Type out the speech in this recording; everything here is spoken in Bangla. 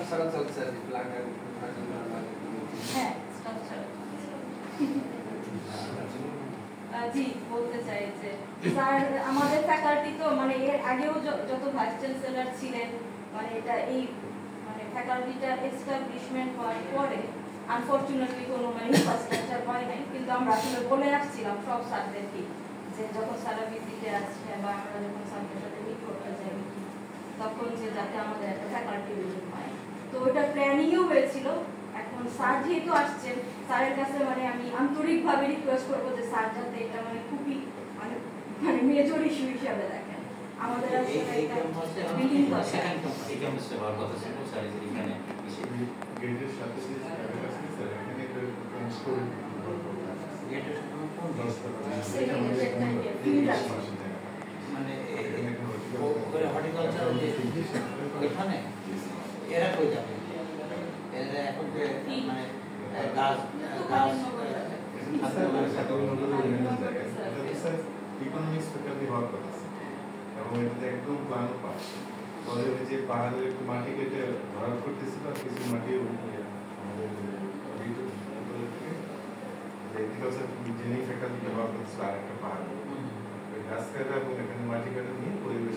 সারা চলছে আর কি প্ল্যান হ্যাঁ জি বলতে চাই যে স্যার আমাদের ফ্যাকাল্টি তো মানে এর আগেও যত ভাইস চ্যান্সেলর ছিলেন মানে এটা এই মানে ফ্যাকাল্টিটা এস্টাবলিশমেন্ট হওয়ার পরে আনফরচুনেটলি কোনো মানে ইনফ্রাস্ট্রাকচার হয় নাই, কিন্তু আমরা আসলে বলে আসছিলাম সব স্যারদেরকে যে যখন স্যারা ভিজিটে আসছে বা আমরা যখন স্যারদের সাথে মিট করতে যাই তখন যে যাতে আমাদের একটা ফ্যাকাল্টি বিল্ডিং হয়, তো ওইটা প্ল্যানিংও হয়েছিল। এখন স্যার যেহেতু আসছেন স্যারের কাছে মানে আমি আন্তরিকভাবে রিকোয়েস্ট করবো যে স্যার যাতে এটা মানে খুবই মানে মানে মেজর ইস্যু হিসাবে দেখেন আমাদের আসলে একটা বিল্ডিং দরকার। এই ক্যাম্পাসে হওয়ার কথা ছিল স্যার এখানে গেটের সাথে স্যার এখানে একটা স্টোর গেটের মানে হর্টিকালচার ওইখানে এরা কই যাবে, এরা এখন মানে গাছ ইকোনমিক্স ফ্যাকাল্টি হওয়ার কথা এবং এটাতে একদম প্ল্যান পাস তবে ওই যে পাহাড়ের একটু মাটি কেটে ভরাট করতেছিল আর কিছু মাটি আমাদের এগ্রিকালচার ইঞ্জিনিয়ারিং ফ্যাকাল্টি হওয়ার কথা ছিল আর একটা পাহাড় গাছ কাটা এবং এখানে মাটি কাটা নিয়ে পরিবেশ